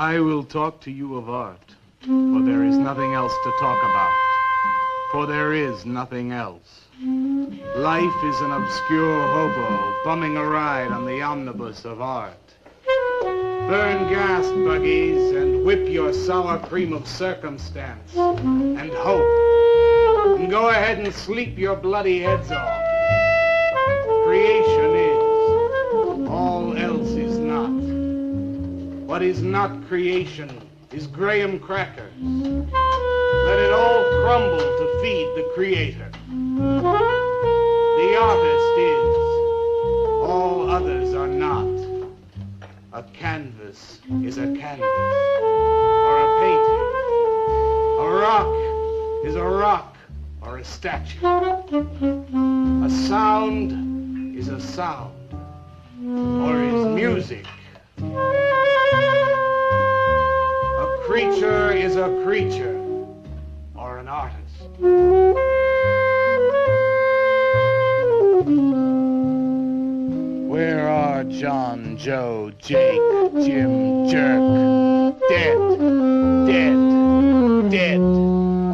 I will talk to you of art, for there is nothing else to talk about. For there is nothing else. Life is an obscure hobo bumming a ride on the omnibus of art. Burn gas, buggies, and whip your sour cream of circumstance, and hope, and go ahead and sleep your bloody heads off. Creation is, all else is not. What is not creation is graham crackers. Let it all crumble to feed the creator. The artist is, all others are not. A canvas is a canvas, or a painting. A rock is a rock, or a statue. A sound is a sound, or is music. A creature is a creature, or an artist. Where are John, Joe, Jake, Jim, Jerk? Dead, dead, dead.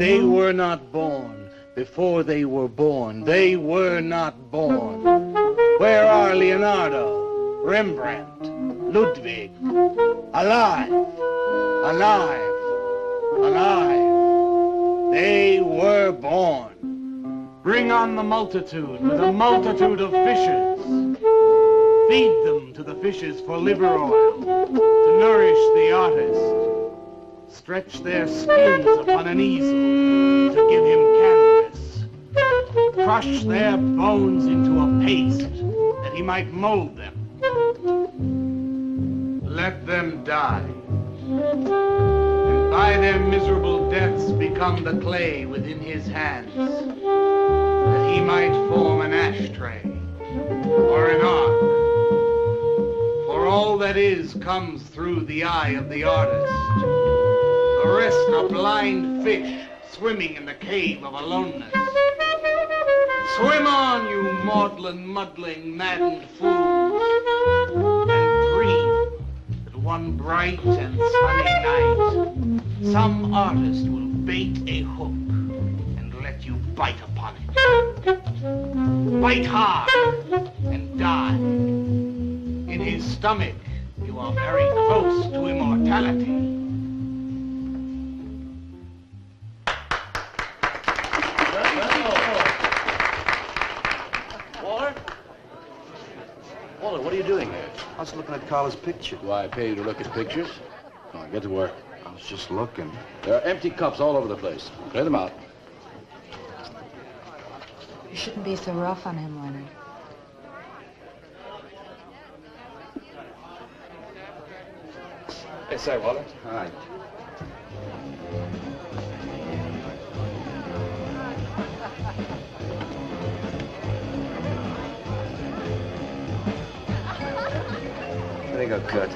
They were not born. Before they were born, they were not born. Where are Leonardo, Rembrandt, Ludwig? Alive, alive, alive. They were born. Bring on the multitude with a multitude of fishes. Feed them to the fishes for liver oil, to nourish the artist. Stretch their skins upon an easel to give him canvas. Crush their bones into a paste that he might mold them. Let them die, and by their miserable deaths become the clay within his hands, that he might form an ashtray or an ark. For all that is comes through the eye of the artist. The rest are blind fish swimming in the cave of aloneness. Swim on, you maudlin, muddling, maddened fools, and dream that one bright and sunny night some artist will bait a hook and let you bite upon it. Bite hard and die. In his stomach, you are very close to immortality. Walter? Walter, what are you doing here? I was looking at Carla's picture. Do I pay you to look at pictures? Come on, get to work. I was just looking. There are empty cups all over the place. Clear them out. You shouldn't be so rough on him, Leonard. Hey, say, Walter. Hi. There you go, Kurt.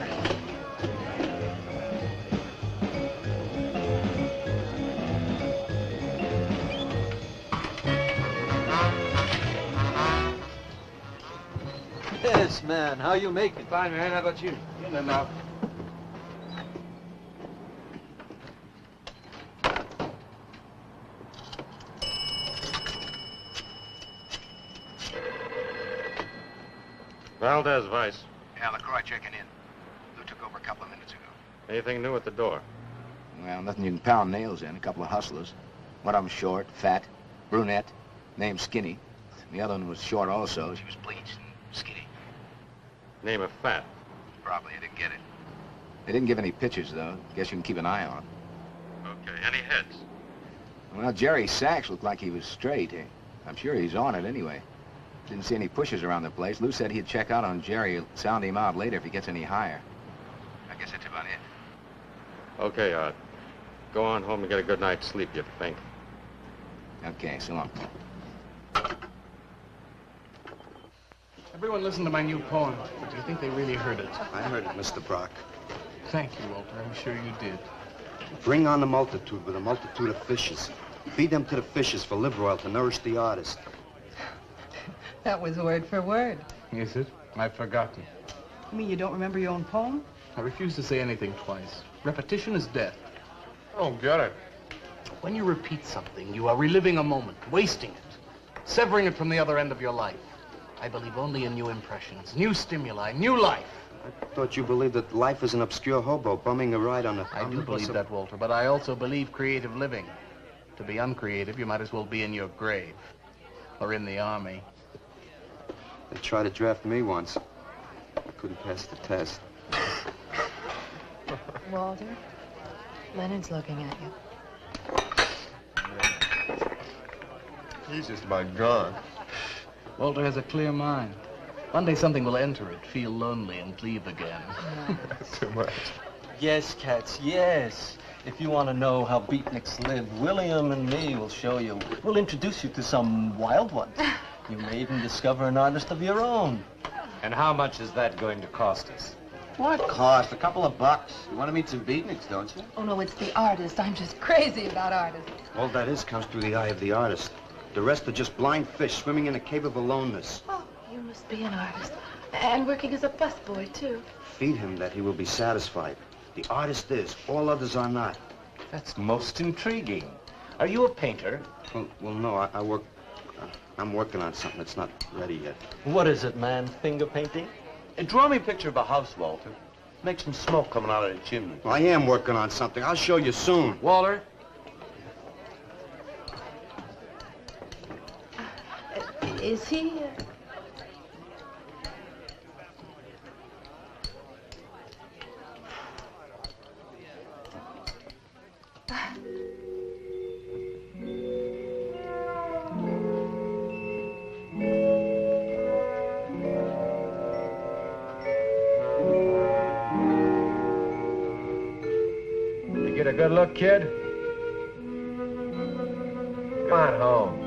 Yes, man. How you make it? Fine, man. How about you? In and out. Valdez, Vice. Yeah, LaCroix checking in. Lou took over a couple of minutes ago. Anything new at the door? Well, nothing you can pound nails in. A couple of hustlers. One of them short, fat, brunette, named Skinny. The other one was short also. She was bleached and skinny. Name of Fat. Probably I didn't get it. They didn't give any pictures, though. Guess you can keep an eye on them. Okay. Any heads? Well, Jerry Sachs looked like he was straight. I'm sure he's on it anyway. Didn't see any pushers around the place. Lou said he'd check out on Jerry, sound him out later if he gets any higher. I guess that's about it. Okay, Art. Go on home and get a good night's sleep, you fink. Okay, so long. Everyone listen to my new poem. Do you think they really heard it? I heard it, Mr. Brock. Thank you, Walter. I'm sure you did. Bring on the multitude with a multitude of fishes. Feed them to the fishes for liver oil to nourish the artist. That was word for word. Is it? I've forgotten. You mean you don't remember your own poem? I refuse to say anything twice. Repetition is death. Oh, get it. When you repeat something, you are reliving a moment, wasting it, severing it from the other end of your life. I believe only in new impressions, new stimuli, new life. I thought you believed that life is an obscure hobo bumming a ride on a... I do believe that, Walter, but I also believe creative living. To be uncreative, you might as well be in your grave. Or in the army. They tried to draft me once. I couldn't pass the test. Walter, Leonard's looking at you. He's just about gone. Walter has a clear mind. One day something will enter it, feel lonely, and leave again. Too much. Yes, cats, yes. If you want to know how beatniks live, William and me will show you. We'll introduce you to some wild ones. You may even discover an artist of your own. And how much is that going to cost us? What cost? A couple of bucks. You want to meet some beatniks, don't you? Oh, no, it's the artist. I'm just crazy about artists. All that is comes through the eye of the artist. The rest are just blind fish swimming in a cave of aloneness. Oh, you must be an artist. And working as a busboy, too. Feed him that he will be satisfied. The artist is. All others are not. That's most intriguing. Are you a painter? Well, no, I work... I'm working on something that's not ready yet. What is it, man? Finger painting? Draw me a picture of a house, Walter. Make some smoke coming out of the chimney. Well, I am working on something. I'll show you soon. Walter? Is he... Get a good look, kid? Come on home.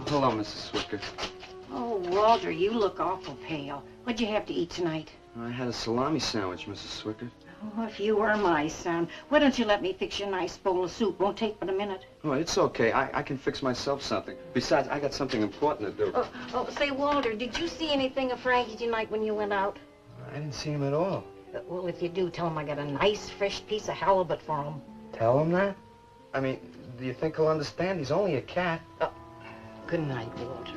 Hello, Mrs. Swicker. Oh, Walter, you look awful pale. What'd you have to eat tonight? I had a salami sandwich, Mrs. Swicker. Oh, if you were my son, why don't you let me fix you a nice bowl of soup? Won't take but a minute. Oh, it's okay. I can fix myself something. Besides, I got something important to do. Say, Walter, did you see anything of Frankie tonight when you went out? I didn't see him at all. Well, if you do, tell him I got a nice, fresh piece of halibut for him. Tell him that? I mean, do you think he'll understand? He's only a cat. Good night, Walter.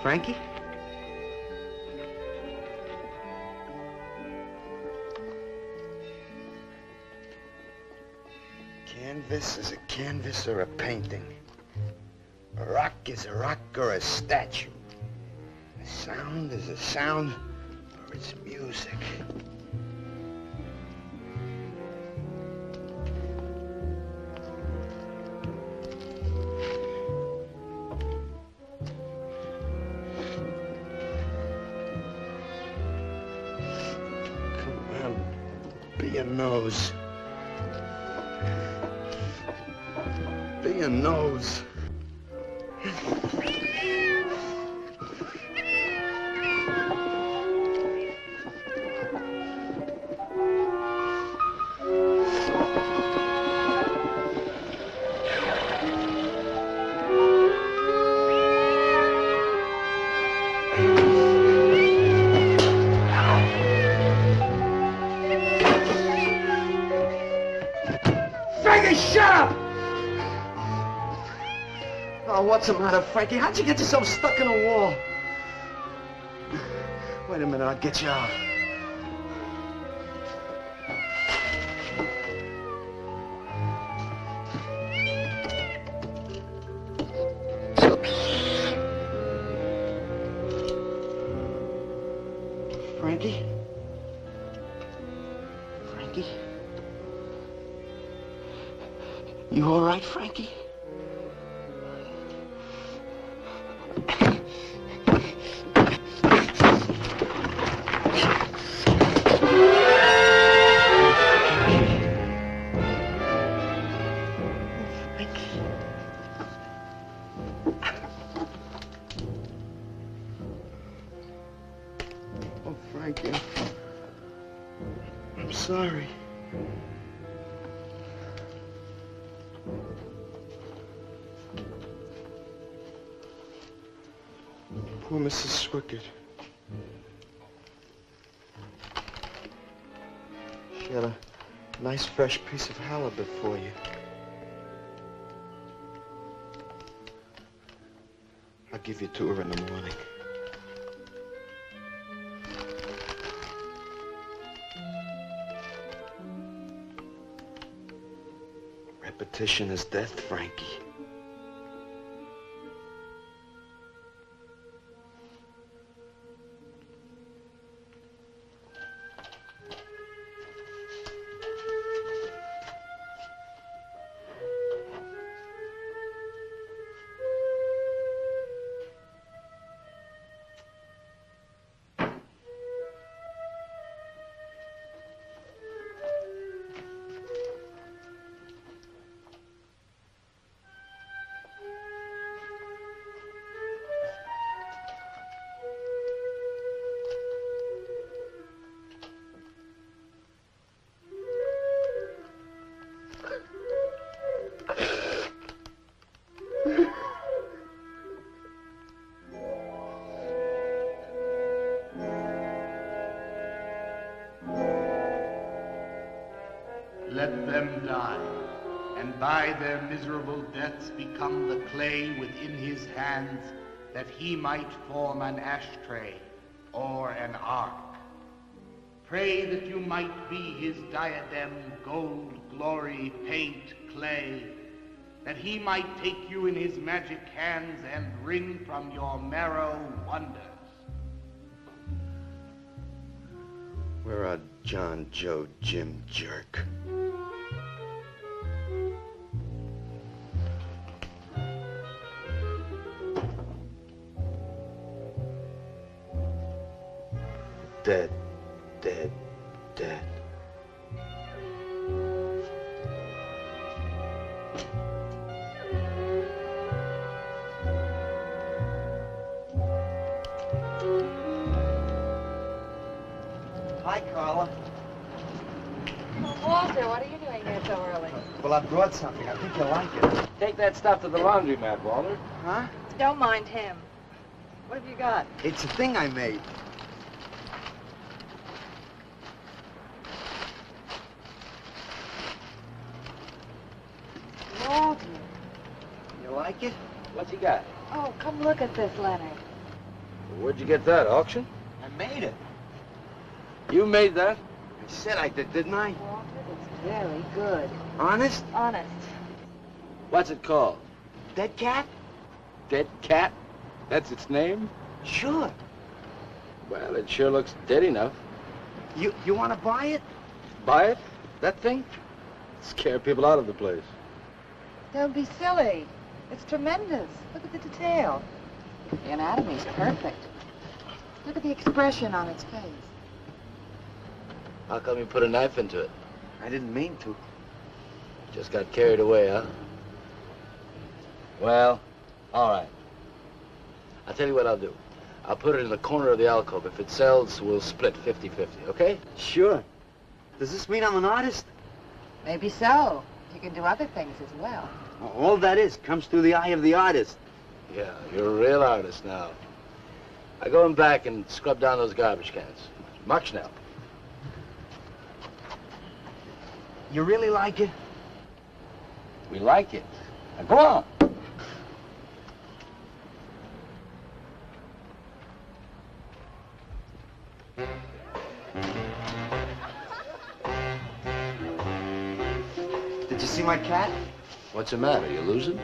Frankie? This is a canvas or a painting. A rock is a rock or a statue. A sound is a sound or it's music. Come on, be a nose. Be a nose. Frankie, shut up! Oh, what's the matter, Frankie? How'd you get yourself stuck in a wall? Wait a minute, I'll get you out. Frankie? Frankie? You all right, Frankie? Oh, Frankie. I'm sorry. Poor Mrs. Swickett. She had a nice fresh piece of halibut for you. I'll give you to her in the morning. Repetition is death, Frankie. Let them die, and by their miserable deaths become the clay within his hands, that he might form an ashtray or an ark. Pray that you might be his diadem, gold, glory, paint, clay, that he might take you in his magic hands and wring from your marrow wonders. Where are John, Joe, Jim, Jerk? Dead, dead, dead. Hi, Carla. Walter, what are you doing here so early? Well, I brought something. I think you'll like it. Take that stuff to the laundromat, Walter. Huh? Don't mind him. What have you got? It's a thing I made. Walter. You like it? What's he got? Oh, come look at this, Leonard. Where'd you get that, auction? I made it. You made that? I said I did, didn't I? Walter, it's very good. Honest? Honest. What's it called? Dead cat? Dead cat? That's its name? Sure. Well, it sure looks dead enough. You want to buy it? Buy it? That thing? Scare people out of the place. Don't be silly. It's tremendous. Look at the detail. The anatomy's perfect. Look at the expression on its face. How come you put a knife into it? I didn't mean to. Just got carried away, huh? Well, all right. I'll tell you what I'll do. I'll put it in the corner of the alcove. If it sells, we'll split 50-50, okay? Sure. Does this mean I'm an artist? Maybe so. You can do other things as well. All that is comes through the eye of the artist. Yeah, you're a real artist now. I go in back and scrub down those garbage cans. Much now. You really like it? We like it. Now go on. Did you see my cat? What's the matter? You losing?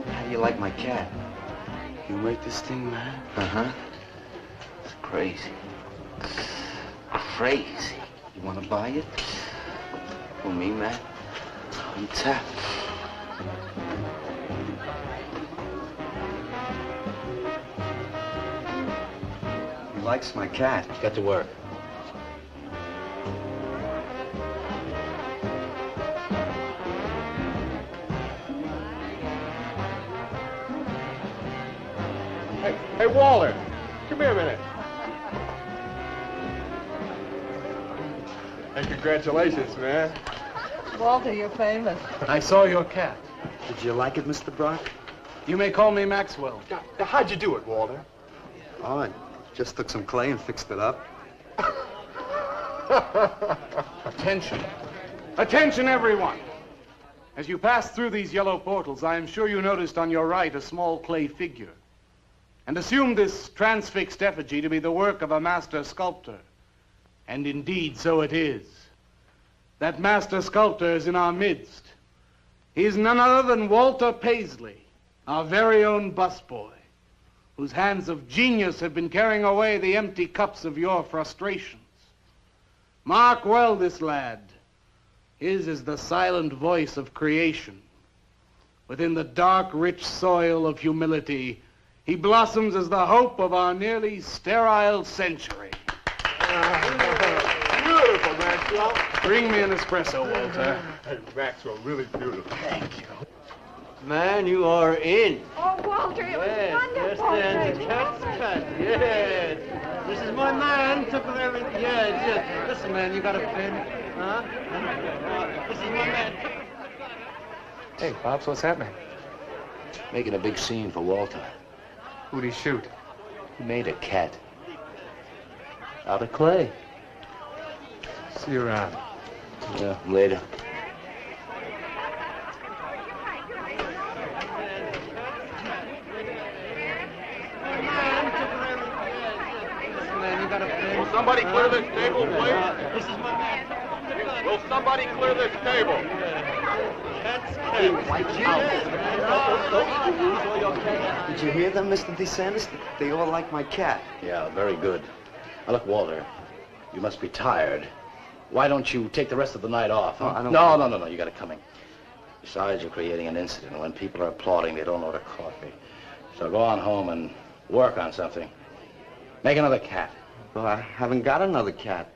How do you like my cat? You make this thing, man? Uh-huh. It's crazy. Crazy. You want to buy it? For me, man? I'm tapped. He likes my cat. Get to work. Hey, Walter, come here a minute. Hey, congratulations, man. Walter, you're famous. I saw your cat. Did you like it, Mr. Brock? You may call me Maxwell. Now, how'd you do it, Walter? Oh, I just took some clay and fixed it up. Attention. Attention, everyone. As you pass through these yellow portals, I am sure you noticed on your right a small clay figure, and assumed this transfixed effigy to be the work of a master sculptor. And indeed, so it is. That master sculptor is in our midst. He is none other than Walter Paisley, our very own busboy, whose hands of genius have been carrying away the empty cups of your frustrations. Mark well this lad. His is the silent voice of creation. Within the dark, rich soil of humility, he blossoms as the hope of our nearly sterile century. Beautiful, Maxwell. Bring me an espresso, Walter. Hey, Maxwell, really beautiful. Thank you. Man, you are in. Oh, Walter, it was wonderful. Yes, the cat's cut. Yes. This is my man. Took with everything. Yes. Listen, man, you got a pen? Huh? This is my man. Hey, Pops, what's happening? Making a big scene for Walter. Who'd he shoot? He made a cat. Out of clay. See you around. Yeah, later. Will somebody clear this table, please? This is my man. Will somebody clear this table? Did you hear them, Mr. DeSantis? They all like my cat. Yeah, very good. Now, look, Walter, you must be tired. Why don't you take the rest of the night off? Huh? Oh, I don't No, you got it coming. Besides, you're creating an incident. When people are applauding, they don't order coffee. So go on home and work on something. Make another cat. Well, I haven't got another cat.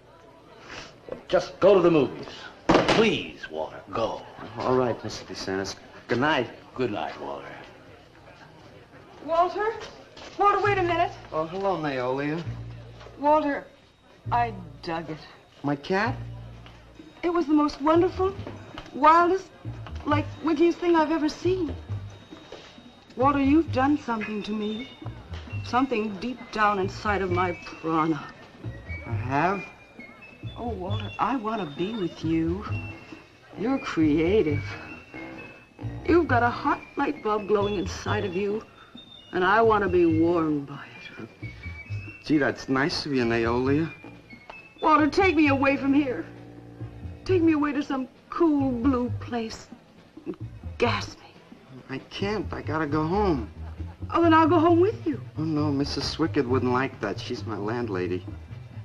Well, just go to the movies. Please, Walter, go. All right, Mr. DeSantis. Good night. Good night, Walter. Walter? Walter, wait a minute. Oh, hello, Naolia. Walter, I dug it. My cat? It was the most wonderful, wildest, like, wickiest thing I've ever seen. Walter, you've done something to me. Something deep down inside of my prana. I have? Oh, Walter, I want to be with you. You're creative. You've got a hot light bulb glowing inside of you, and I want to be warmed by it. Gee, that's nice of you, Naolia. Walter, take me away from here. Take me away to some cool blue place. Gas me. I can't. I gotta go home. Oh, then I'll go home with you. Oh, no, Mrs. Swickard wouldn't like that. She's my landlady.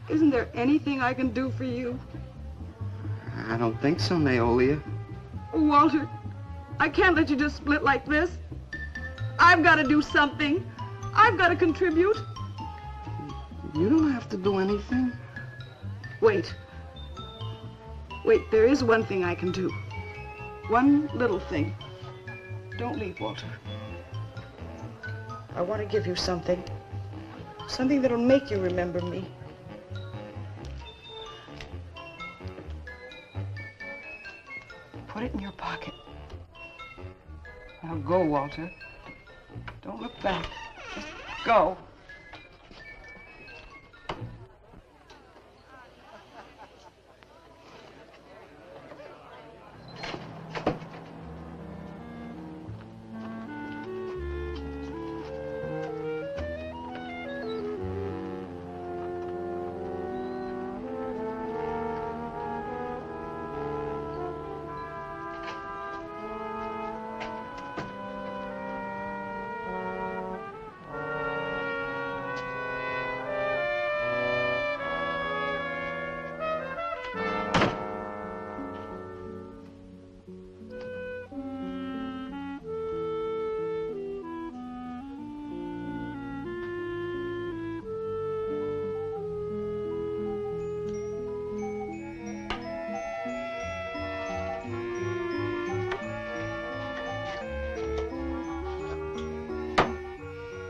Isn't there anything I can do for you? I don't think so, Naolia. Oh, Walter, I can't let you just split like this. I've got to do something. I've got to contribute. You don't have to do anything. Wait. Wait, there is one thing I can do. One little thing. Don't leave, Walter. I want to give you something. Something that'll make you remember me. Put it in your pocket. Now go, Walter. Don't look back. Just go.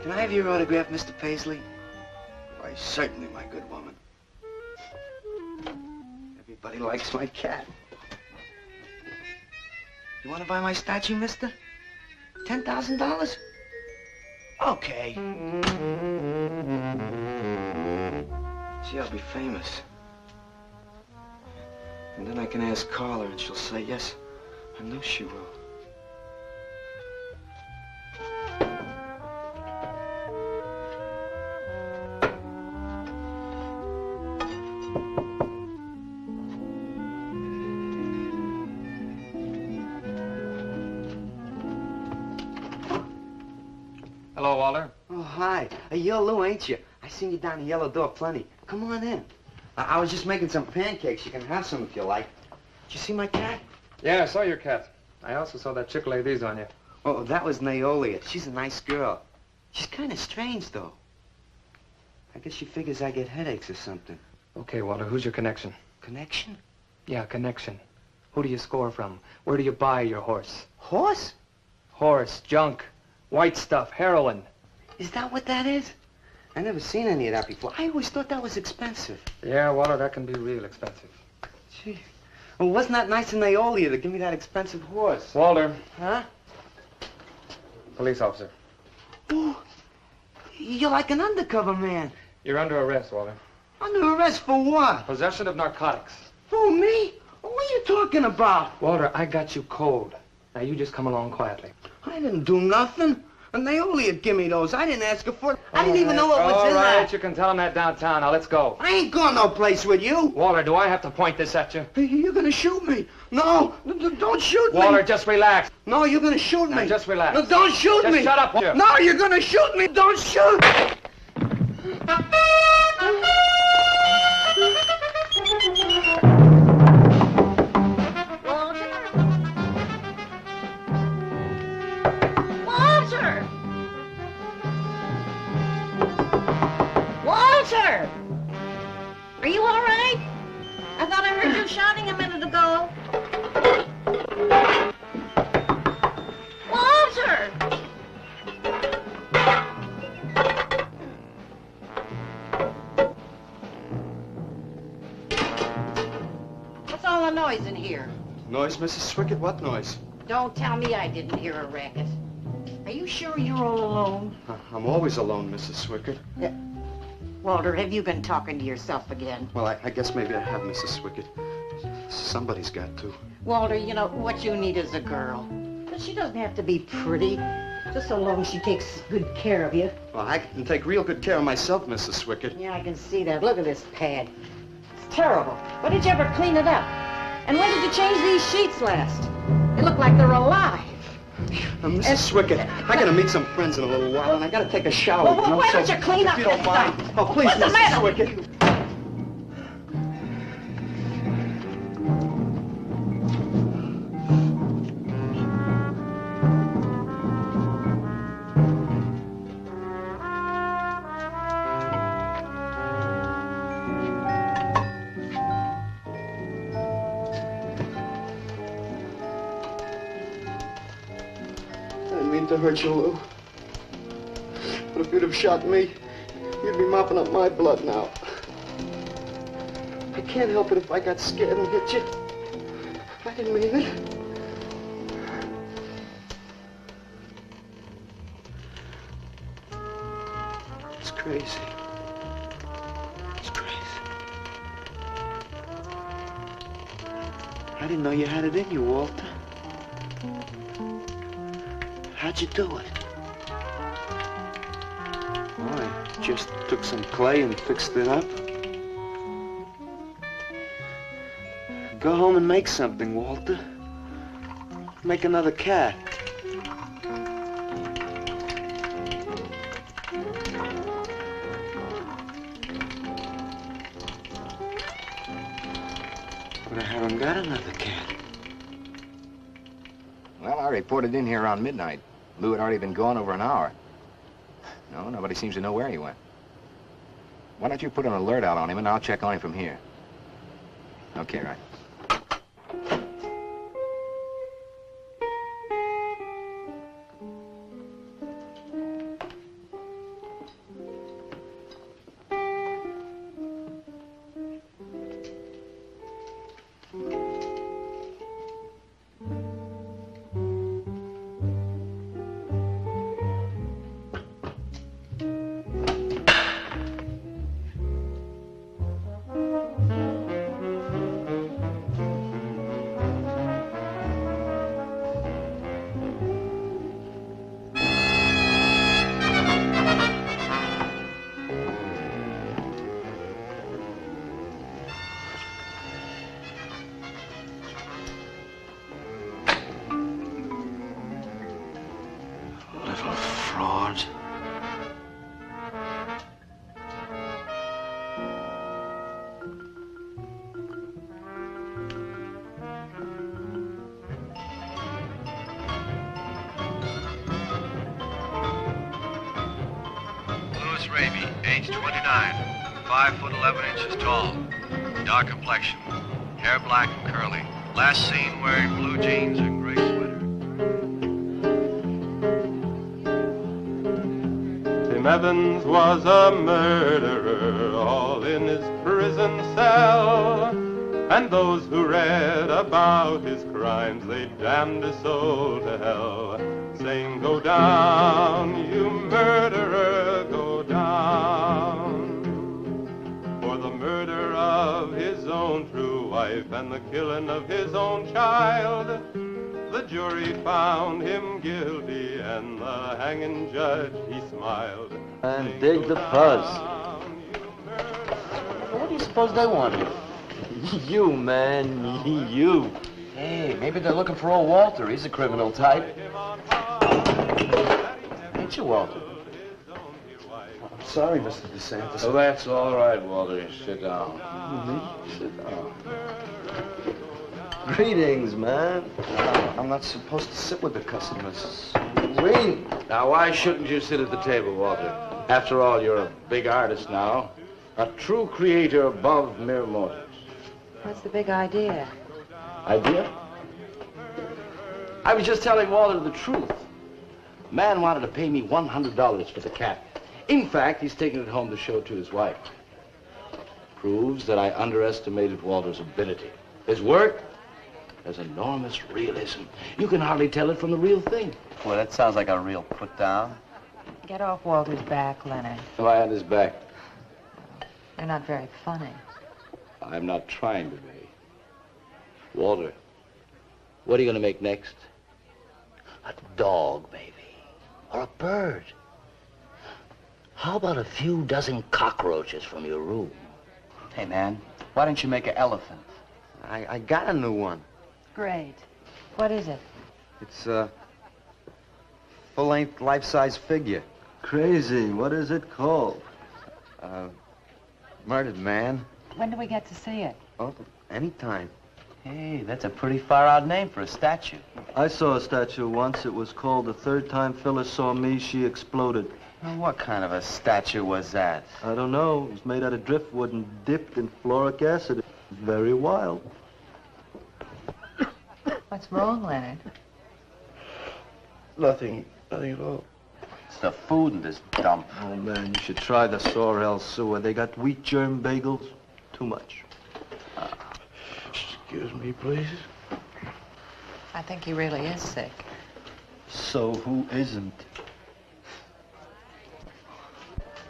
Can I have your autograph, Mr. Paisley? Why, certainly, my good woman. Everybody likes my cat. You want to buy my statue, mister? $10,000? Okay. Gee, I'll be famous. And then I can ask Carla, and she'll say yes. I know she will. Hello, Walter. Oh, hi. You're Lou, ain't you? I seen you down the yellow door plenty. Come on in. I was just making some pancakes. You can have some if you like. Did you see my cat? Yeah, I saw your cat. I also saw that chick lay these on you. Oh, that was Naolia. She's a nice girl. She's kind of strange, though. I guess she figures I get headaches or something. Okay, Walter, who's your connection? Connection? Yeah, connection. Who do you score from? Where do you buy your horse? Horse? Horse, junk, white stuff, heroin. Is that what that is? I never seen any of that before. I always thought that was expensive. Yeah, Walter, that can be real expensive. Gee. Well, wasn't that nice of Naolia to give me that expensive horse? Walter. Huh? Police officer. Oh, you're like an undercover man. You're under arrest, Walter. Under arrest for what? Possession of narcotics. Who, me? What are you talking about? Walter, I got you cold. Now you just come along quietly. I didn't do nothing. And Naolia give me those. I didn't ask her for it. I didn't even know what was in All right, that. you can tell him that downtown. Now, let's go. I ain't going no place with you. Walter, do I have to point this at you? You're gonna shoot me. No, don't shoot me. Walter, just relax. No, you're gonna shoot me. Now, just relax. No, don't shoot Just me. shut up, Walter. No, you're gonna shoot me. Don't shoot. Walter! Are you all right? I thought I heard you shouting a minute ago. Walter! What's all the noise in here? Noise, Mrs. Swickard? What noise? Don't tell me I didn't hear a racket. Are you sure you're all alone? I'm always alone, Mrs. Swickard. Walter, have you been talking to yourself again? Well, I guess maybe I have, Mrs. Swickard. Somebody's got to. Walter, you know, what you need is a girl. But she doesn't have to be pretty. Just so long as she takes good care of you. Well, I can take real good care of myself, Mrs. Swickett. Yeah, I can see that. Look at this pad. It's terrible. When did you ever clean it up? And when did you change these sheets last? They look like they're alive. Mrs. Swickett, I gotta meet some friends in a little while, and I gotta take a shower. Well, why don't you clean up if you don't this mind. stuff? Oh, please, What's the Mrs. matter with Swickett. To hurt you, Lou. But if you'd have shot me, you'd be mopping up my blood now. I can't help it if I got scared and hit you. I didn't mean it. It's crazy. It's crazy. I didn't know you had it in you, Walter. How'd you do it? Well, I just took some clay and fixed it up. Go home and make something, Walter. Make another cat. But I haven't got another cat. Well, I reported in here around midnight. Lou had already been gone over an hour. No, nobody seems to know where he went. Why don't you put an alert out on him, and I'll check on him from here. Okay, right. Age 29, 5 foot 11 inches tall, dark complexion, hair black and curly. Last seen wearing blue jeans and gray sweater. Tim Evans was a murderer, all in his prison cell. And those who read about his crimes, they damned his soul to hell, saying, "Go down, you murderer, go down." For the murder of his own true wife and the killing of his own child, the jury found him guilty, and the hanging judge, he smiled. And dig the fuzz. What do you suppose they wanted? You, man, you. Hey, maybe they're looking for old Walter. He's a criminal type. Ain't you, Walter? I'm sorry, Mr. DeSantis. Oh, that's all right, Walter. Sit down. Sit down. Greetings, man. I'm not supposed to sit with the customers. Wait. Now, why shouldn't you sit at the table, Walter? After all, you're a big artist now. A true creator above mere mortals. What's the big idea? Idea? I was just telling Walter the truth. Man wanted to pay me $100 for the cat. In fact, he's taking it home to show to his wife. Proves that I underestimated Walter's ability. His work has enormous realism. You can hardly tell it from the real thing. Well, that sounds like a real put down. Get off Walter's back, Leonard. Why on his back? You're not very funny. I'm not trying to be. Walter, what are you going to make next? A dog, baby. or a bird. How about a few dozen cockroaches from your room? Hey, man, why don't you make an elephant? I got a new one. Great. What is it? It's a full-length, life-size figure. Crazy. What is it called? Murdered man. When do we get to see it? Oh, anytime. Hey, that's a pretty far-out name for a statue. I saw a statue once. It was called The Third Time Phyllis Saw Me, She Exploded. Well, what kind of a statue was that? I don't know. It was made out of driftwood and dipped in fluoric acid. It was very wild. What's wrong, Leonard? Nothing at all. It's the food in this dump. Oh, man, you should try the Sorrel sewer. They got wheat germ bagels. Too much. Excuse me, please. I think he really is sick. So who isn't?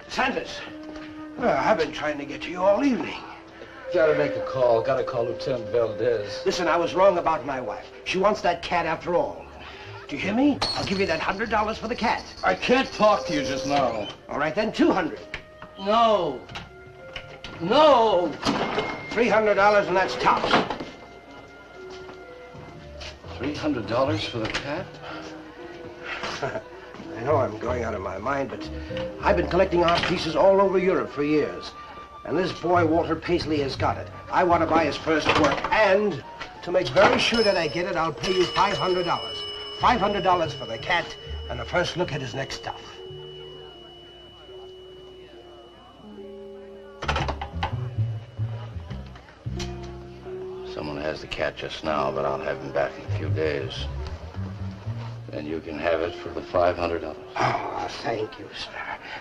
Sanders, I've been trying to get to you all evening. Gotta make a call. Gotta call Lieutenant Valdez. Listen, I was wrong about my wife. She wants that cat after all. Do you hear me? I'll give you that $100 for the cat. I can't talk to you just now. All right, then, $200. No. No. $300, and that's tops. $300 for the cat? I know I'm going out of my mind, but I've been collecting art pieces all over Europe for years. And this boy, Walter Paisley, has got it. I want to buy his first work. And to make very sure that I get it, I'll pay you $500. $500 for the cat and a first look at his next stuff. Someone has the cat just now, but I'll have him back in a few days. Then you can have it for the $500. Oh, thank you, sir.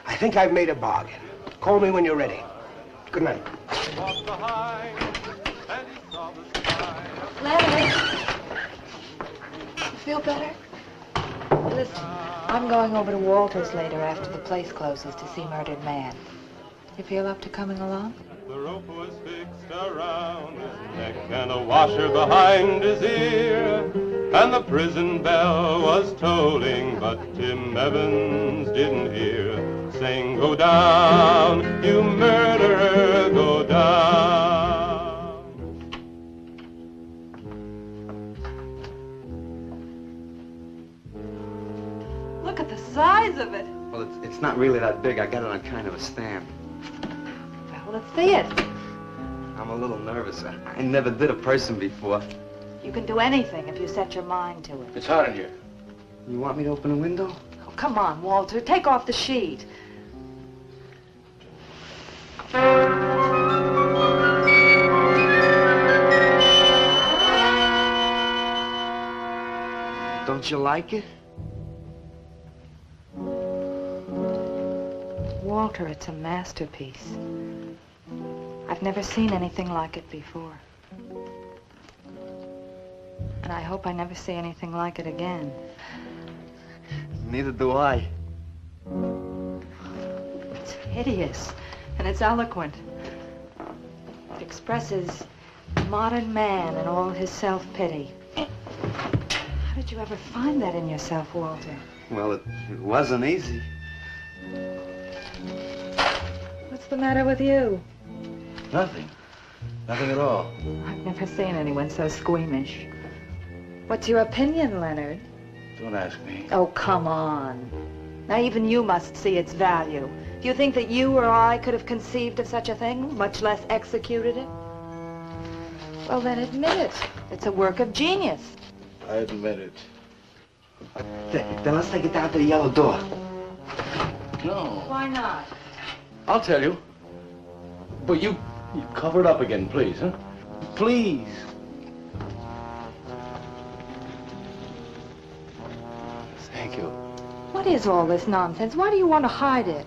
I think I've made a bargain. Call me when you're ready. Good night. Leonard! You feel better? Listen, I'm going over to Walter's later after the place closes to see Murdered Man. You feel up to coming along? The rope was fixed around his neck and a washer behind his ear, and the prison bell was tolling, but Tim Evans didn't hear. Saying, go down, you murderer, go down. Look at the size of it. Well, it's not really that big. I got it on kind of a stand. Well, let's see it. I'm a little nervous. I never did a person before. You can do anything if you set your mind to it. It's hot in here. You want me to open a window? Oh, come on, Walter. Take off the sheet. Don't you like it? Walter, it's a masterpiece. I've never seen anything like it before. And I hope I never see anything like it again. Neither do I. It's hideous, and it's eloquent. It expresses modern man and all his self-pity. How did you ever find that in yourself, Walter? Well, it wasn't easy. What's the matter with you? Nothing. Nothing at all. I've never seen anyone so squeamish. What's your opinion, Leonard? Don't ask me. Oh, come on. Now, even you must see its value. Do you think that you or I could have conceived of such a thing, much less executed it? Well, then admit it. It's a work of genius. I admit it. Then let's take it down to the yellow door. No. Why not? I'll tell you. But you cover it up again, please, huh? Please. Thank you. What is all this nonsense? Why do you want to hide it?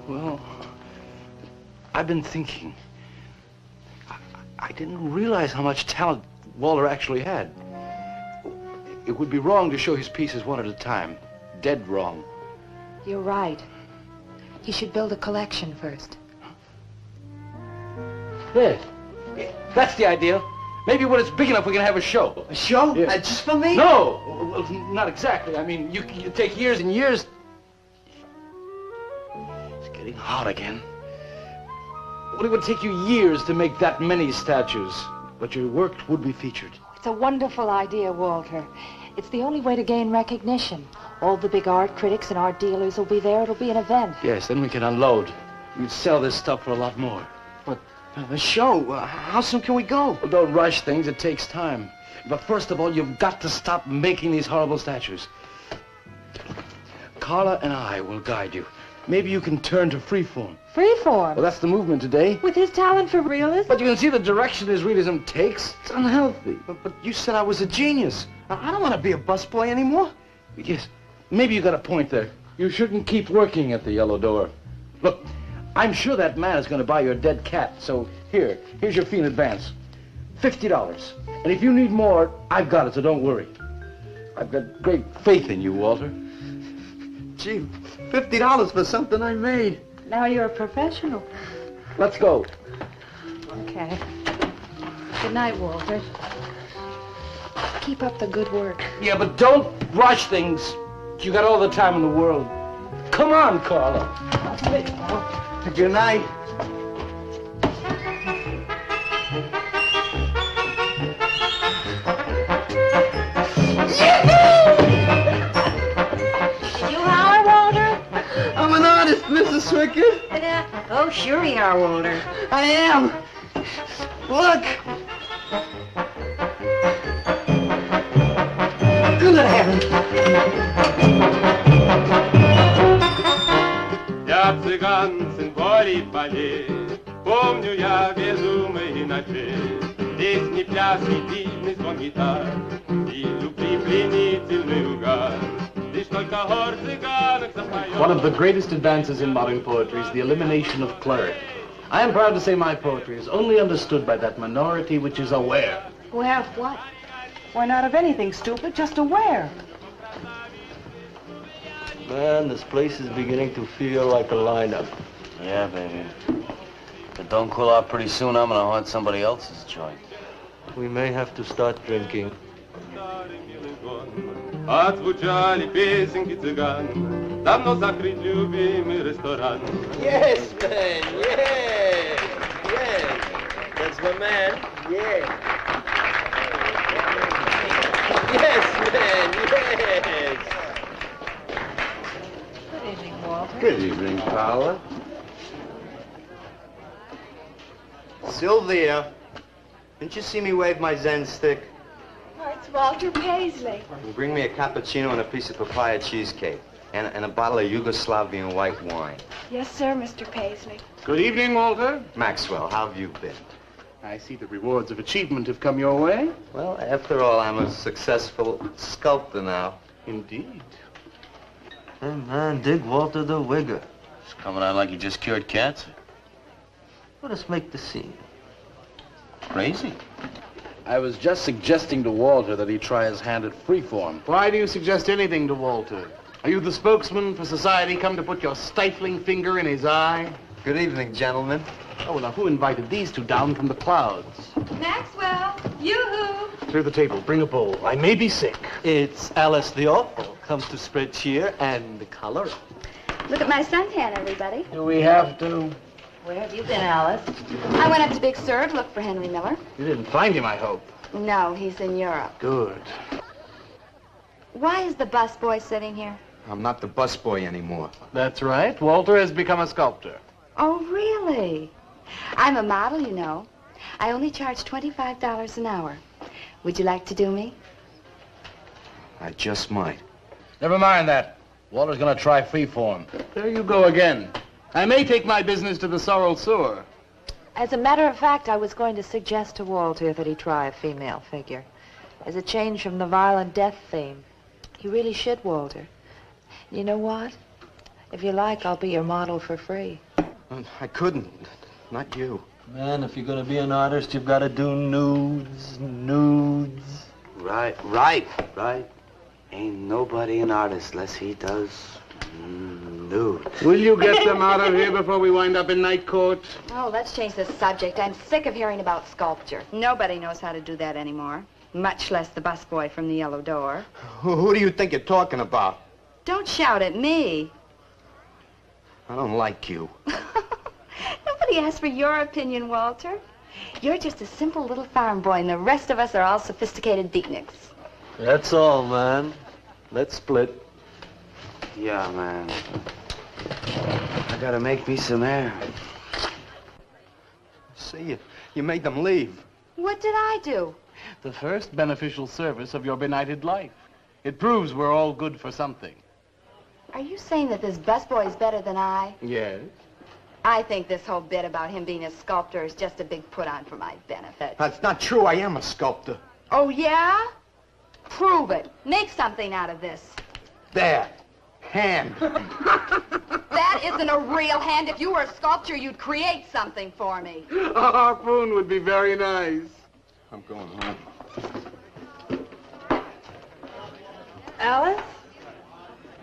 Well, I've been thinking. I didn't realize how much talent Walter actually had. It would be wrong to show his pieces one at a time. Dead wrong. You're right. He should build a collection first. There. That's the idea. Maybe when it's big enough, we can have a show. A show? Yeah. Just for me? No, well, not exactly. I mean, you take years and years. It's getting hot again. Well, it would take you years to make that many statues, but your work would be featured. It's a wonderful idea, Walter. It's the only way to gain recognition. All the big art critics and art dealers will be there. It'll be an event. Yes, then we can unload. We'd sell this stuff for a lot more. But the show, how soon can we go? Well, don't rush things. It takes time. But first of all, you've got to stop making these horrible statues. Carla and I will guide you. Maybe you can turn to freeform. Freeform? Well, that's the movement today. With his talent for realism? But you can see the direction his realism takes. It's unhealthy. But you said I was a genius. I don't want to be a busboy anymore. Yes, maybe you got a point there. You shouldn't keep working at the Yellow Door. Look, I'm sure that man is going to buy your dead cat, so here's your fee in advance. $50. And if you need more, I've got it, so don't worry. I've got great faith in you, Walter. Gee, $50 for something I made. Now you're a professional. Let's go. Okay. Good night, Walter. Keep up the good work. Yeah, but don't rush things. You got all the time in the world. Come on, Carla. Good night. Did you holler, Walter? I'm an artist, Mrs. Swickard. Oh, sure you are, Walter. I am. Look. Good heaven. Я цыган, сын полей полей, помню я безумные ночи, песни, пляски, дивный звон гитар и любви пленительный угар. Лишь только хор цыганок запоет. One of the greatest advances in modern poetry is the elimination of clarity. I am proud to say my poetry is only understood by that minority which is aware. Aware of what? Why, not of anything, stupid, just aware. Man, this place is beginning to feel like a lineup. Yeah, baby. If it don't cool out pretty soon, I'm gonna haunt somebody else's joint. We may have to start drinking. Отзвучали песенки цыган, давно закрыт любимый ресторан. Yes, man, yeah, yeah. That's my man, yeah. Yes, man, yes. Good evening, Walter. Good evening, Carla. Sylvia, didn't you see me wave my Zen stick? Oh, it's Walter Paisley. Bring me a cappuccino and a piece of papaya cheesecake. And a bottle of Yugoslavian white wine. Yes, sir, Mr. Paisley. Good evening, Walter. Maxwell, how have you been? I see the rewards of achievement have come your way. Well, after all, I'm a successful sculptor now. Indeed. Hey, man, dig Walter the Wigger. It's coming out like you just cured cancer. Let us make the scene. Crazy. I was just suggesting to Walter that he try his hand at freeform. Why do you suggest anything to Walter? Are you the spokesman for society come to put your stifling finger in his eye? Good evening, gentlemen. Oh, well, now, who invited these two down from the clouds? Maxwell, yoo-hoo. Clear the table. Bring a bowl. I may be sick. It's Alice the Awful. Comes to spread cheer and color. Look at my suntan, everybody. Do we have to? Where have you been, Alice? I went up to Big Sur to look for Henry Miller. You didn't find him, I hope. No, he's in Europe. Good. Why is the busboy sitting here? I'm not the busboy anymore. That's right. Walter has become a sculptor. Oh, really? I'm a model, you know. I only charge $25 an hour. Would you like to do me? I just might. Never mind that. Walter's gonna try freeform. There you go again. I may take my business to the Sorrel Sewer. As a matter of fact, I was going to suggest to Walter that he try a female figure. As a change from the violent death theme. He really should, Walter. You know what? If you like, I'll be your model for free. I couldn't. Not you. Man, if you're gonna be an artist, you've got to do nudes. Right. Ain't nobody an artist unless he does Nude. Will you get them out of here before we wind up in night court? Oh, let's change the subject. I'm sick of hearing about sculpture. Nobody knows how to do that anymore, much less the busboy from the Yellow Door. Who do you think you're talking about? Don't shout at me. I don't like you. Nobody asked for your opinion, Walter. You're just a simple little farm boy, and the rest of us are all sophisticated beatniks. That's all, man. Let's split. Yeah, man. I gotta make me some air. See, you made them leave. What did I do? The first beneficial service of your benighted life. It proves we're all good for something. Are you saying that this busboy is better than I? Yes. I think this whole bit about him being a sculptor is just a big put-on for my benefit. That's not true. I am a sculptor. Oh, yeah? Prove it. Make something out of this. There. Hand. That isn't a real hand. If you were a sculptor, you'd create something for me. A harpoon would be very nice. I'm going home. Alice?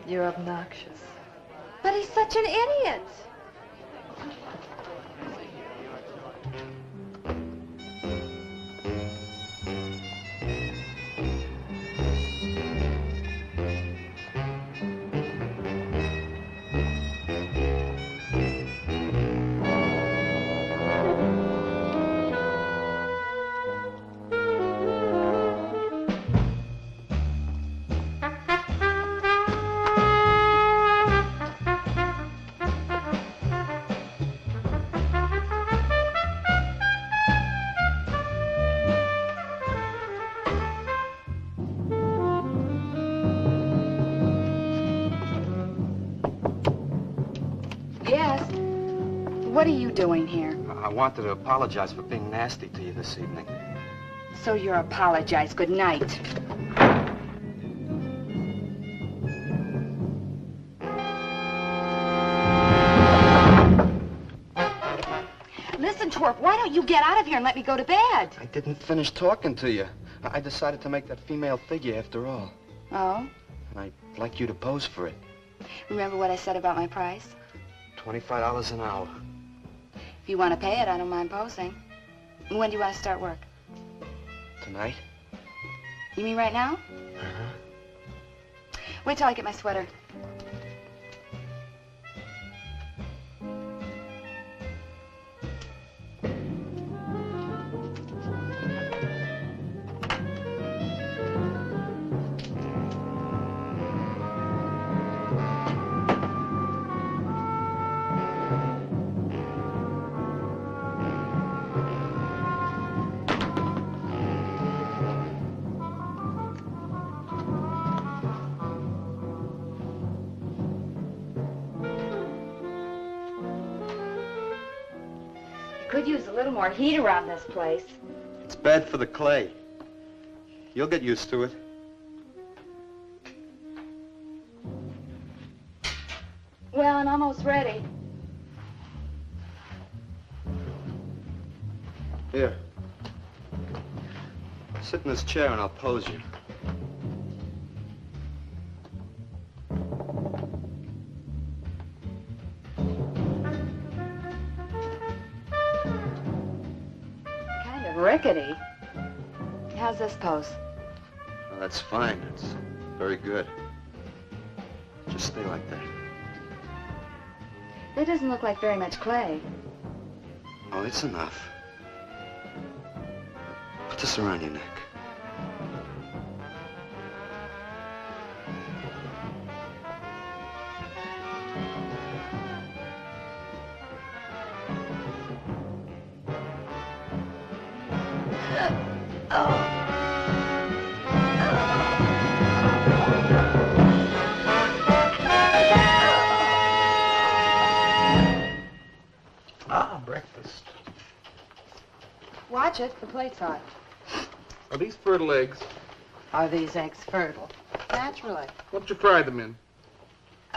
You're obnoxious. But he's such an idiot. What are you doing here? I wanted to apologize for being nasty to you this evening. So you're apologized. Good night. Listen, twerp, why don't you get out of here and let me go to bed? I didn't finish talking to you. I decided to make that female figure after all. Oh? And I'd like you to pose for it. Remember what I said about my price? $25 an hour. If you want to pay it, I don't mind posing. When do you want to start work? Tonight? You mean right now? Uh-huh. Wait till I get my sweater. Could use a little more heat around this place. It's bad for the clay. You'll get used to it. Well, I'm almost ready. Here. Sit in this chair and I'll pose you. Rickety. How's this pose? Oh, that's fine. It's very good. Just stay like that. That doesn't look like very much clay. Oh, it's enough. Put this around your neck. Breakfast. Watch it. The plate's hot. Are these fertile eggs? Are these eggs fertile? Naturally. What'd you fry them in?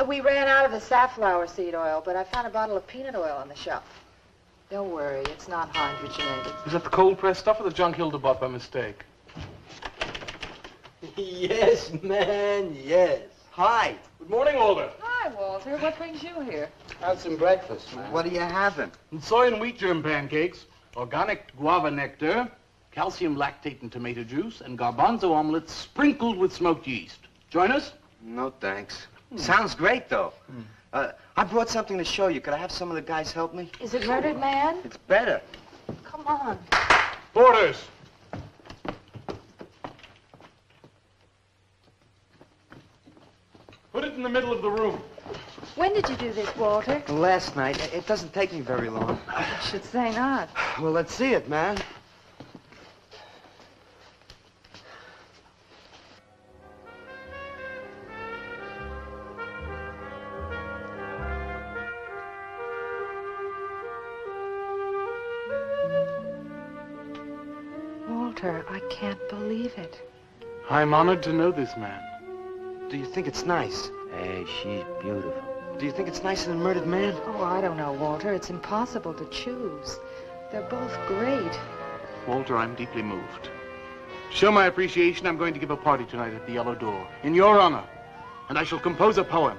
We ran out of the safflower seed oil, but I found a bottle of peanut oil on the shelf. Don't worry, it's not hydrogenated. Is that the cold-pressed stuff or the junk Hilda bought by mistake? Yes, man, yes. Hi. Good morning, Walter. Hi, Walter. Walter. What brings you here? Have some breakfast, man. What are you having? Soy and wheat germ pancakes, organic guava nectar, calcium lactate and tomato juice, and garbanzo omelets sprinkled with smoked yeast. Join us? No, thanks. Sounds great, though. I brought something to show you. Could I have some of the guys help me? Is it Murdered Man? It's better. Come on. Boarders! Put it in the middle of the room. When did you do this, Walter? Last night. It doesn't take me very long. I should say not. Well, let's see it, man. Walter, I can't believe it. I'm honored to know this man. Do you think it's nice? Hey, she's beautiful. Do you think it's nicer than Murdered Man? Oh, I don't know, Walter. It's impossible to choose. They're both great. Walter, I'm deeply moved. To show my appreciation, I'm going to give a party tonight at the Yellow Door, in your honor. And I shall compose a poem.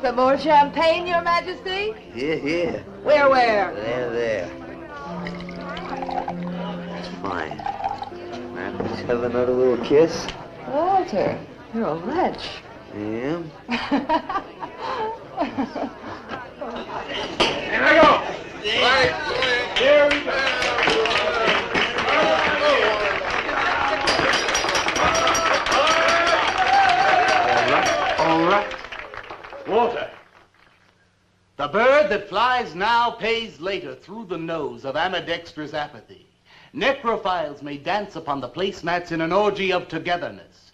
Some more champagne, Your Majesty? Here, here. Where? There. That's fine. Man, let's have another little kiss. Walter, you're a wretch. Yeah. Here I go! Right, here we go! All right. Walter. The bird that flies now pays later through the nose of ambidextrous apathy. Necrophiles may dance upon the placemats in an orgy of togetherness.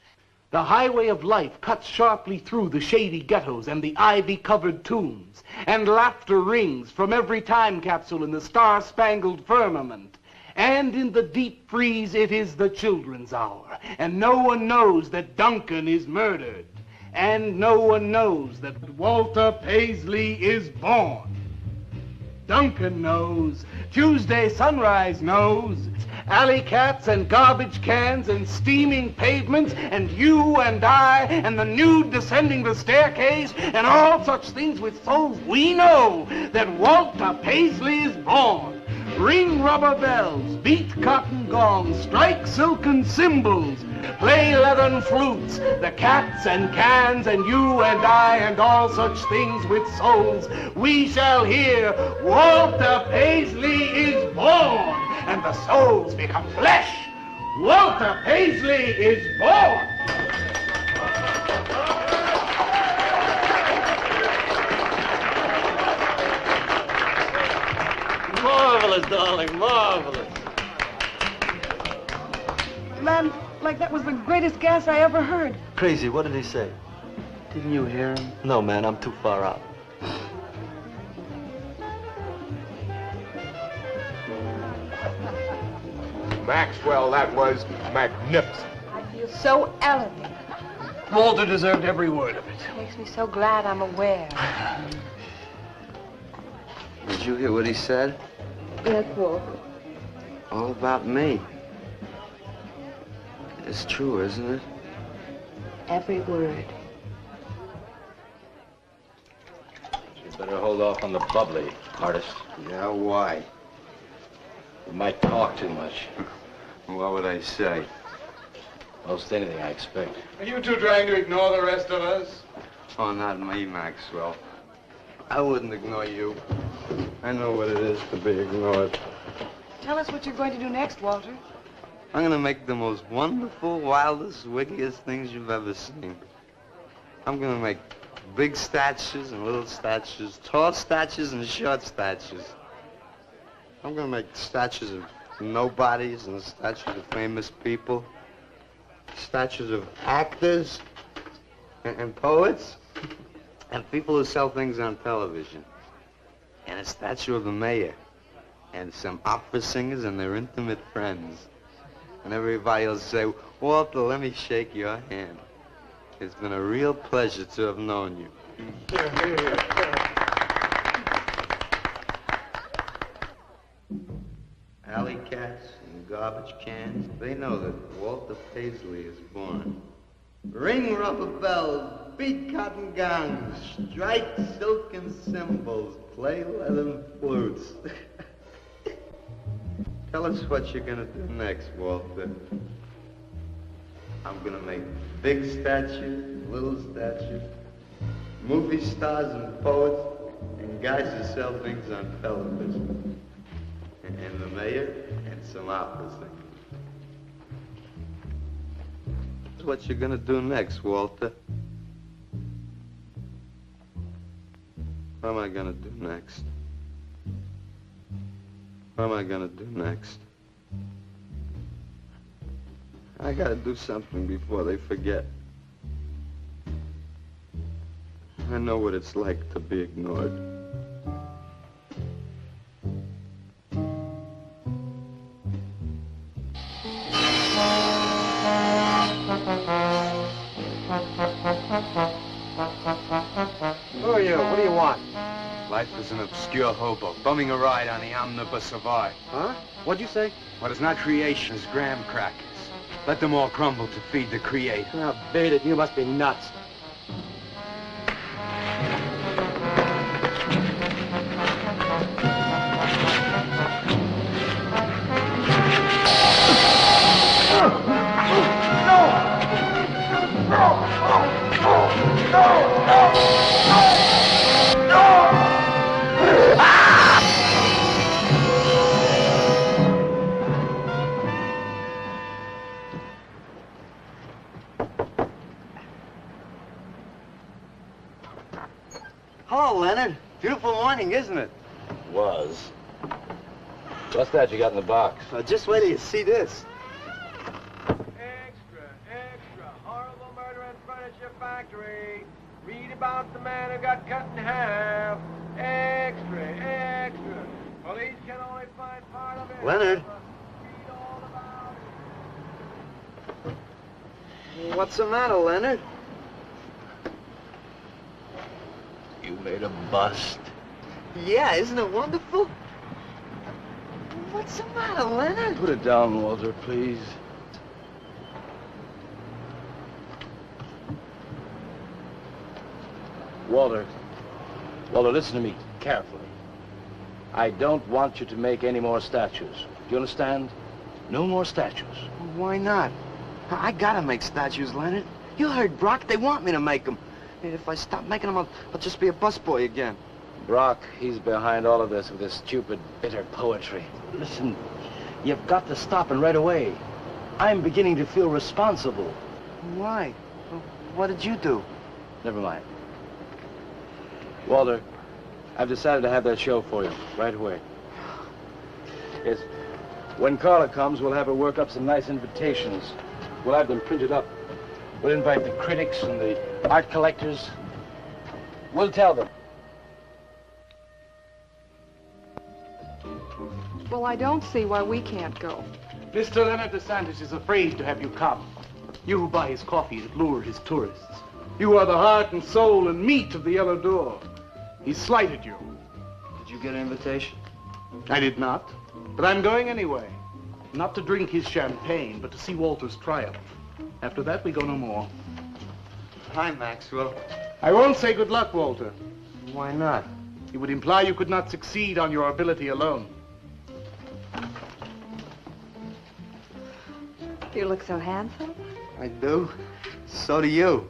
The highway of life cuts sharply through the shady ghettos and the ivy-covered tombs, and laughter rings from every time capsule in the star-spangled firmament. And in the deep freeze it is the children's hour, and no one knows that Duncan is murdered. And no one knows that Walter Paisley is born. Duncan knows. Tuesday Sunrise knows. Alley cats and garbage cans and steaming pavements and you and I and the nude descending the staircase and all such things with souls, we know that Walter Paisley is born. Ring rubber bells, beat cotton gongs, strike silken cymbals, play leathern flutes, the cats and cans and you and I and all such things with souls. We shall hear Walter Paisley is born, and the souls become flesh. Walter Paisley is born. Marvelous, darling, marvelous. Man, like that was the greatest gas I ever heard. Crazy, what did he say? Didn't you hear him? No, man, I'm too far out. Maxwell, that was magnificent. I feel so elegant. Walter deserved every word of it. Makes me so glad I'm aware. Did you hear what he said? Yes, Walter. All about me. It's true, isn't it? Every word. You better hold off on the bubbly, artist. Yeah, why? You might talk too much. What would I say? Most anything, I expect. Are you two trying to ignore the rest of us? Oh, not me, Maxwell. I wouldn't ignore you. I know what it is to be ignored. Tell us what you're going to do next, Walter. I'm gonna make the most wonderful, wildest, wickedest things you've ever seen. I'm gonna make big statues and little statues, tall statues and short statues. I'm gonna make statues of nobodies and statues of famous people, statues of actors and poets and people who sell things on television, and a statue of the mayor and some opera singers and their intimate friends. And everybody will say, Walter, let me shake your hand. It's been a real pleasure to have known you. Alley cats and garbage cans, they know that Walter Paisley is born. Ring rubber bells, beat cotton gongs, strike silken cymbals, play leathern flutes. Tell us what you're gonna do next, Walter. I'm gonna make big statues, little statues, movie stars and poets, and guys who sell things on television. And the mayor and some opera singers. That's what you're gonna do next, Walter. What am I gonna do next? What am I gonna do next? I gotta do something before they forget. I know what it's like to be ignored. Who are you? What do you want? Life is an obscure hobo, bumming a ride on the omnibus survive. Huh? What'd you say? What is not creation is graham crackers. Let them all crumble to feed the creator. Oh, beat it. You must be nuts. Hello, Leonard. Beautiful morning, isn't it? Was. What's that you got in the box? Just wait till you see this. Horrible murder in furniture factory. Read about the man who got cut in half. Extra. Police can only find part of it. Leonard. What's the matter, Leonard? You made a bust. Yeah, isn't it wonderful? What's the matter, Leonard? Put it down, Walter, please. Walter, listen to me carefully. I don't want you to make any more statues. Do you understand? No more statues. Why not? I gotta make statues, Leonard. You heard Brock. They want me to make them. If I stop making them, I'll just be a busboy again. Brock, he's behind all of this with his stupid, bitter poetry. Listen, you've got to stop and right away. I'm beginning to feel responsible. Why? What did you do? Never mind. Walter, I've decided to have that show for you right away. Yes. When Carla comes, we'll have her work up some nice invitations. We'll have them printed up. We'll invite the critics and the art collectors. We'll tell them. Well, I don't see why we can't go. Mr. Leonard DeSantis is afraid to have you come. You who buy his coffee that lure his tourists. You are the heart and soul and meat of the Yellow Door. He slighted you. Did you get an invitation? I did not, but I'm going anyway. Not to drink his champagne, but to see Walter's triumph. After that, we go no more. Hi, Maxwell. I won't say good luck, Walter. Why not? It would imply you could not succeed on your ability alone. You look so handsome. I do. So do you.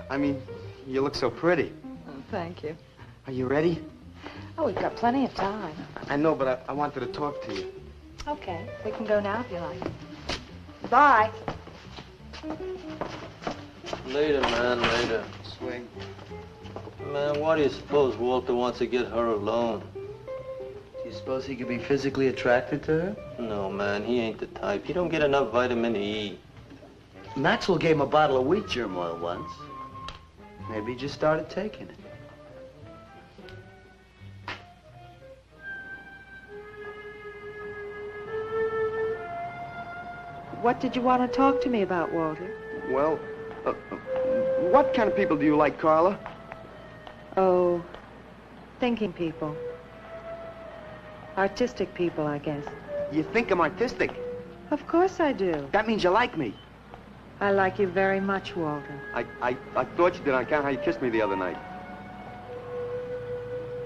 I mean, you look so pretty. Oh, thank you. Are you ready? Oh, we've got plenty of time. I know, but I wanted to talk to you. Okay, we can go now if you like. Bye. Later, man, later. Swing. Man, why do you suppose Walter wants to get her alone? Do you suppose he could be physically attracted to her? No, man, he ain't the type. He don't get enough vitamin E. Maxwell gave him a bottle of wheat germ oil once. Maybe he just started taking it. What did you want to talk to me about, Walter? Well, What kind of people do you like, Carla? Oh, thinking people. Artistic people, I guess. You think I'm artistic? Of course I do. That means you like me. I like you very much, Walter. I thought you did on account of how you kissed me the other night.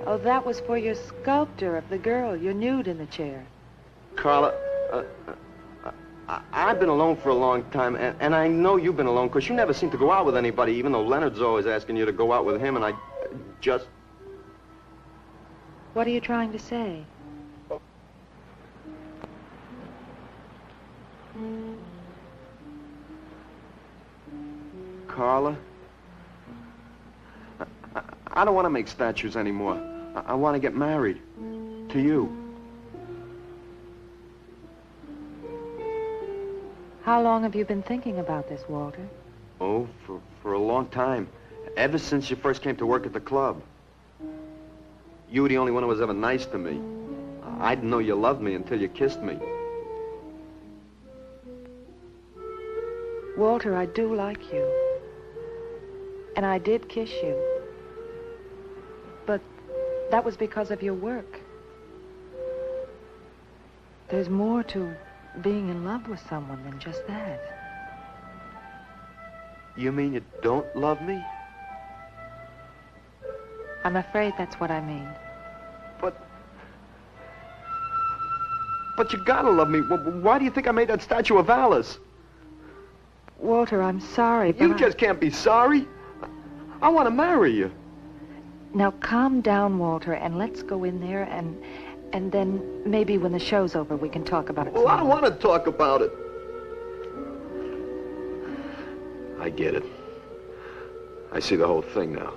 Oh, that was for your sculptor of the girl, your nude in the chair. Carla, I've been alone for a long time, and I know you've been alone, because you never seem to go out with anybody, even though Leonard's always asking you to go out with him, and I just... What are you trying to say? Carla, I don't want to make statues anymore. I want to get married. To you. How long have you been thinking about this, Walter? Oh, for a long time. Ever since you first came to work at the club. You were the only one who was ever nice to me. I didn't know you loved me until you kissed me. Walter, I do like you. And I did kiss you. But that was because of your work. There's more to being in love with someone than just that. You mean you don't love me? I'm afraid that's what I mean. But you gotta love me. Why do you think I made that statue of Alice? Walter, I'm sorry, but You just can't be sorry. I want to marry you. Now calm down, Walter, and let's go in there and then maybe when the show's over we can talk about it. Well, I don't want to talk about it. I get it. I see the whole thing now.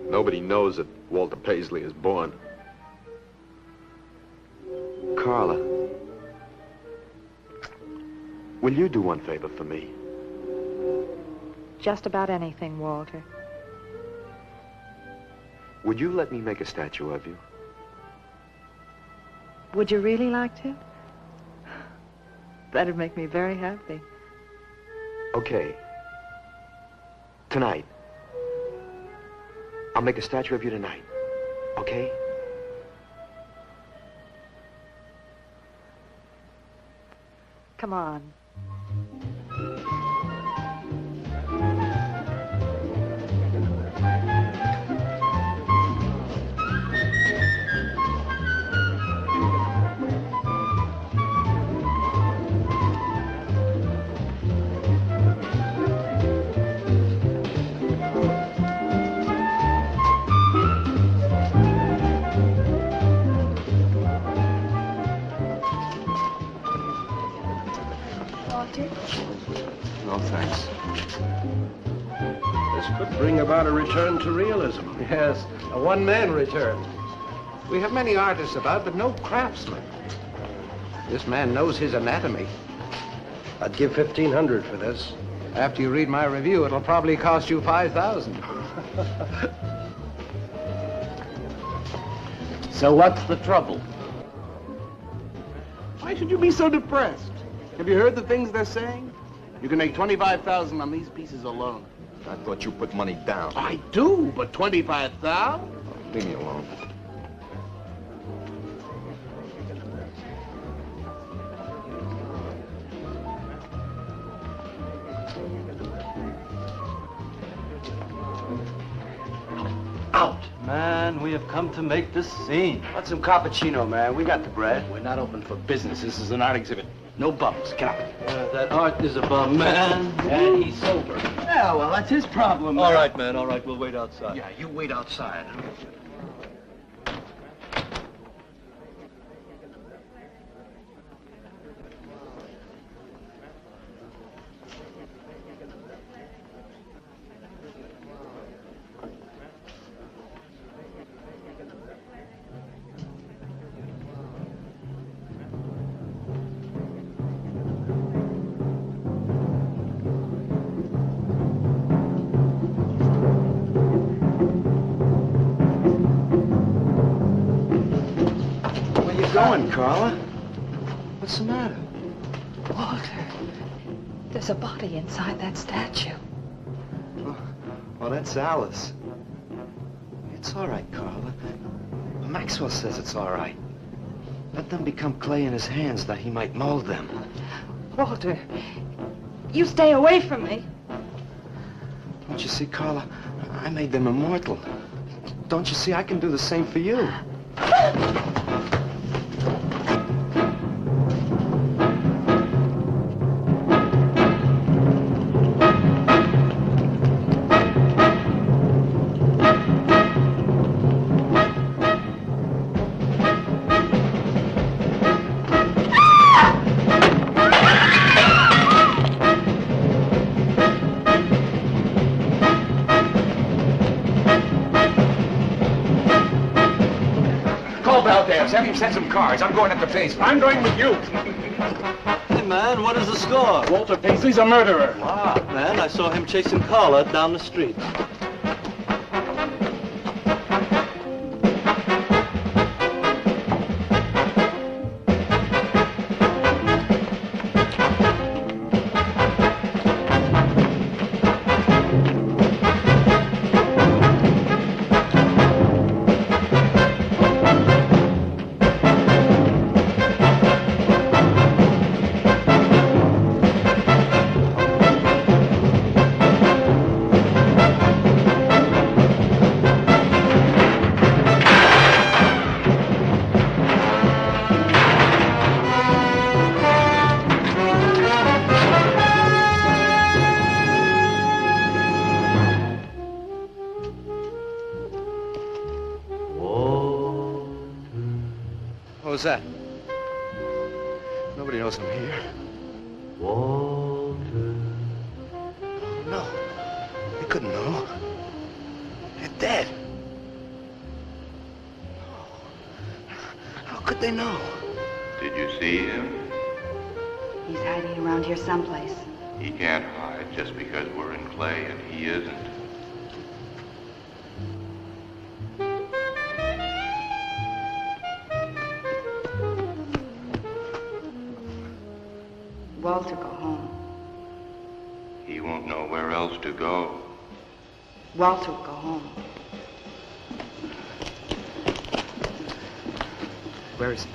Nobody knows that Walter Paisley is born. Carla, will you do one favor for me? Just about anything, Walter. Would you let me make a statue of you? Would you really like to? That'd make me very happy. Okay. Tonight. I'll make a statue of you tonight. Okay? Come on. No, thanks. This could bring about a return to realism. Yes, a one-man return. We have many artists about, but no craftsmen. This man knows his anatomy. I'd give $1,500 for this. After you read my review, it'll probably cost you $5,000. So what's the trouble? Why should you be so depressed? Have you heard the things they're saying? You can make $25,000 on these pieces alone. I thought you put money down. I do, but $25,000? Leave me alone. Out! Man, we have come to make this scene. Want some cappuccino, man? We got the bread. We're not open for business. This is an art exhibit. No bums. Get out. That art is a bum, man. And he's sober. Yeah, well, that's his problem. All right, man, all right. We'll wait outside. Yeah, you wait outside. Where you going, Carla? What's the matter? Walter, There's a body inside that statue. Oh, that's Alice. It's all right, Carla. Maxwell says it's all right. Let them become clay in his hands that he might mold them. Walter, you stay away from me. Don't you see, Carla? I made them immortal. Don't you see, I can do the same for you. Have him send some cars. I'm going up to Paisley. I'm going with you. Hey, man, what is the score? Walter Paisley's a murderer. Wow, man, I saw him chasing Carla down the street. What was that? Nobody knows I'm here. Walter. No. They couldn't know. They're dead. How could they know? Did you see him? He's hiding around here someplace. He can't hide just because we're in clay and he isn't. Walter, go home. He won't know where else to go. Walter, go home. Where is he?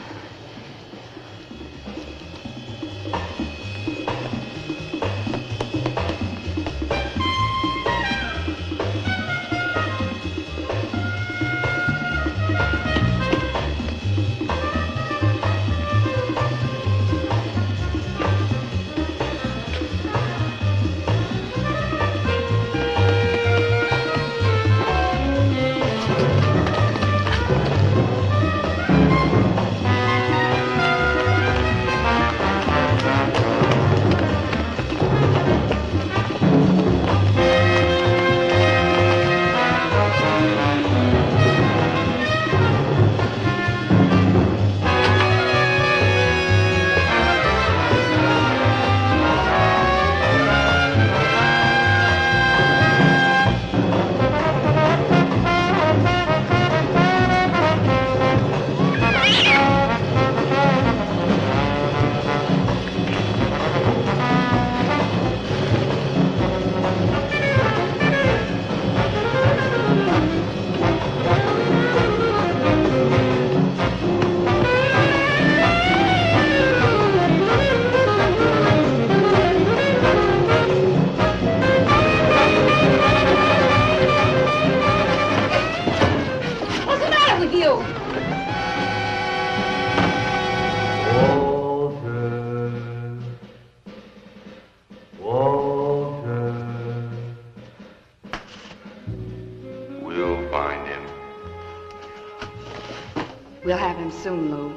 We'll have him soon, Lou.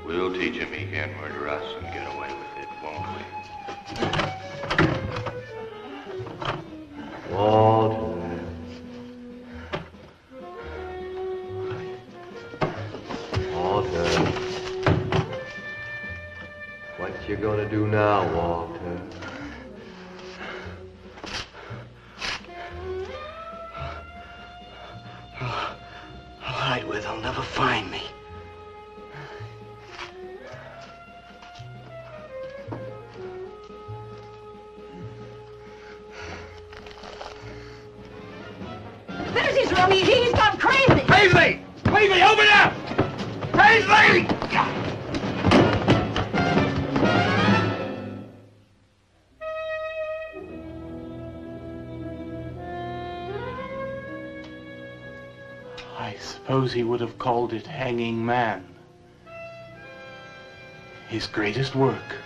We'll teach him he can't murder us and get away with it, won't we? Walter. Walter. What you gonna do now, Walter? I'll hide where they'll never find me. There's his room. He's gone crazy. Paisley! Paisley, open up! Paisley! I suppose he would have called it Hanging Man. His greatest work.